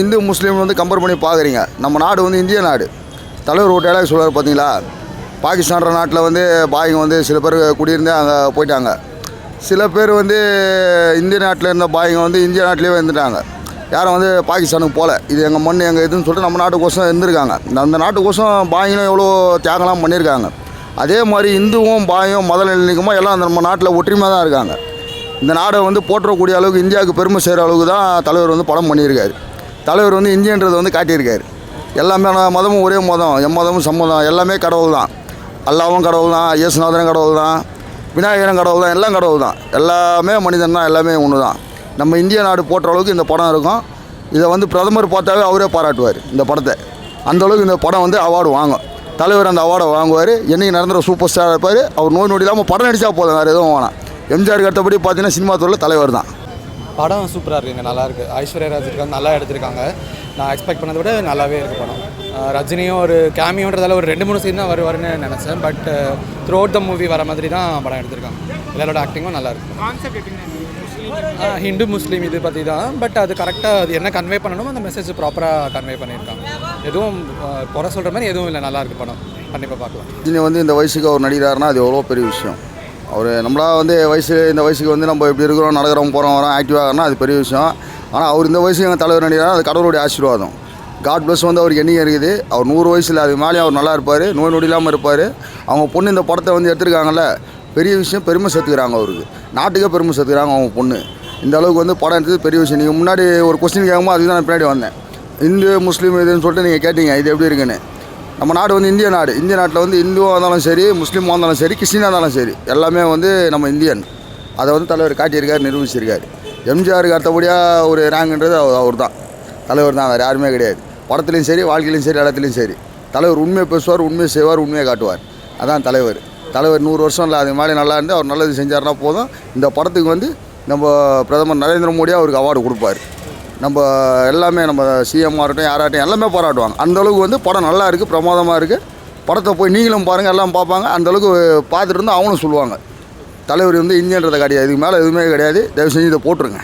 இந்து முஸ்லீம் வந்து கம்பேர் பண்ணி பார்க்குறீங்க. நம்ம நாடு வந்து இந்திய நாடு. தலைவர் ஒரு டைலாக் சொல்லுவார் பார்த்தீங்களா, பாகிஸ்தான்ற நாட்டில் வந்து பாய்ங்க வந்து சில பேர் குடியிருந்து அங்கே போயிட்டாங்க. சில பேர் வந்து இந்திய நாட்டில் இருந்த பாய்ங்க வந்து இந்திய நாட்டிலே வந்துட்டாங்க. யாரும் வந்து பாகிஸ்தானுக்கு போகல. இது எங்கள் மண் எங்கள் இதுன்னு சொல்லிட்டு நம்ம நாட்டுக்கோசம் இருந்திருக்காங்க. அந்த நாட்டுக்கோசம் பாய்ங்களும் எவ்வளோ தியாகம்லாம் பண்ணியிருக்காங்க. அதே மாதிரி இந்துவும் பாயும் மத நிலைக்குமோ எல்லாம் நம்ம நாட்டில் ஒற்றுமையாக தான் இருக்காங்க. இந்த நாடை வந்து போற்றக்கூடிய அளவுக்கு இந்தியாவுக்கு பெருமை செய்கிற அளவுக்கு தான் தலைவர் வந்து படம் பண்ணியிருக்காரு. தலைவர் வந்து இந்தியன்றதை வந்து காட்டியிருக்காரு. எல்லாமே மதமும் ஒரே மதம், எம்மதமும் சம்மதம், எல்லாமே கடவுள் தான். அல்லாவும் கடவுள் தான், இயேசுநாதனும் கடவுள் தான், விநாயகரும் கடவுள் தான், எல்லாம் கடவுள் தான். எல்லாமே மனிதன் தான், எல்லாமே ஒன்று தான். நம்ம இந்திய நாடு போற்ற அளவுக்கு இந்த படம் இருக்கும். இதை வந்து பிரதமர் பார்த்தாவே அவரே பாராட்டுவார் இந்த படத்தை. அந்தளவுக்கு இந்த படம் வந்து அவார்டு வாங்கும். தலைவர் அந்த அவார்டை வாங்குவார். என்றைக்கு நடந்துற சூப்பர் ஸ்டார் இருப்பார். அவர் நோய் நொடி இல்லாமல் படம் நடித்தா போதும், வேறு எதுவும் வேணாம். எம்ஜிஆருக்கு அடுத்தபடி பார்த்தீங்கன்னா சினிமா துறையில் தலைவர் தான். படம் சூப்பராக இருக்குங்க, நல்லாயிருக்கு. ஐஸ்வர்யா ராஜ் இருக்காங்க, நல்லா எடுத்திருக்காங்க. நான் எக்ஸ்பெக்ட் பண்ணதை விட நல்லாவே இருக்குது படம். ரஜினியும் ஒரு கேமியோன்றதால ஒரு 2-3 சீன் தான் வருவார்னு நினச்சேன். But through out the movie வர மாதிரி தான் படம் எடுத்திருக்காங்க. எல்லாரோட ஆக்டிங்கும் நல்லாயிருக்கு. ஹிந்து முஸ்லீம் இது பற்றி தான். பட் அது கரெக்டாக அது என்ன கன்வே பண்ணணுமோ அந்த மெசேஜ் ப்ராப்பராக கன்வே பண்ணியிருக்காங்க. எதுவும் குறை சொல்கிற மாதிரி எதுவும் இல்லை, நல்லாயிருக்கு படம். கண்டிப்பாக பார்க்கலாம். ரஜினி வந்து இந்த வயசுக்கு அவர் நடிகிறாருன்னா அது எவ்வளோ பெரிய விஷயம். அவர் நம்மளா வந்து இந்த வயசுக்கு வந்து நம்ம இப்படி இருக்கிறோம், நடக்கிறோம், போகிறோம், வரோம், ஆக்டிவாகனா அது பெரிய விஷயம். ஆனால் அவர் இந்த வயசுக்கு எங்கள் தலைவர் நடிகிறார், அது கடவுளுடைய ஆசீர்வாதம். காட் ப்ளஸ் வந்து அவருக்கு எண்ணிக்கை இருக்குது. அவர் 100 வயசில் அது மேலேயும் அவர் நல்லா இருப்பார், நோய் நொடி இல்லாமல் இருப்பார். அவங்க பொண்ணு இந்த படத்தை வந்து எடுத்துருக்காங்கல்ல, பெரிய விஷயம். பெருமை சேர்த்துக்கிறாங்க அவருக்கு, நாட்டுக்கே பெருமை சேர்த்துக்கிறாங்க அவங்க பொண்ணு. இந்த அளவுக்கு வந்து படம் எடுத்தது பெரிய விஷயம். நீங்கள் முன்னாடி ஒரு கொஸ்டின் கேட்கும்போது அதுக்கு தான் நான் பின்னாடி வந்தேன். இந்து முஸ்லீம் இதுன்னு சொல்லிட்டு நீங்கள் கேட்டீங்க, இது எப்படி இருக்குன்னு. நம்ம நாடு வந்து இந்திய நாடு. இந்திய நாட்டில் வந்து இந்துவாக இருந்தாலும் சரி, முஸ்லீமாக இருந்தாலும் சரி, கிறிஸ்டினாக இருந்தாலும் சரி, எல்லாமே வந்து நம்ம இந்தியன். அதை வந்து தலைவர் காட்டியிருக்கார், நிரூபிச்சிருக்கார். எம்ஜிஆருக்கு அடுத்தபடியாக ஒரு ரேங்குன்றது அவர் தான். தலைவர் தான், வேறு யாருமே கிடையாது. படத்துலையும் சரி, வாழ்க்கையிலையும் சரி, இடத்துலையும் சரி. தலைவர் உண்மையை பேசுவார், உண்மையை செய்வார், உண்மையை காட்டுவார். அதான் தலைவர். தலைவர் 100 வருஷம் இல்லை, அது மாதிரி நல்லா இருந்து அவர் நல்லது செஞ்சார்னா போதும். இந்த படத்துக்கு வந்து நம்ம பிரதமர் நரேந்திர மோடியாக அவருக்கு அவார்டு கொடுப்பார். நம்ம எல்லாமே நம்ம சிஎம்மாக இருக்கட்டும், யாராட்டும் எல்லாமே பாராட்டுவாங்க. அந்தளவுக்கு வந்து படம் நல்லா இருக்குது, பிரமாதமாக இருக்குது. படத்தை போய் நீங்களும் பாருங்கள், எல்லாம் பார்ப்பாங்க. அந்தளவுக்கு பார்த்துட்டு இருந்தால் அவங்களும் சொல்லுவாங்க தலைவர் வந்து இந்தியன்றதை கிடையாது, இதுக்கு மேலே எதுவுமே கிடையாது. தயவு செஞ்சு இதை போட்டுருங்க.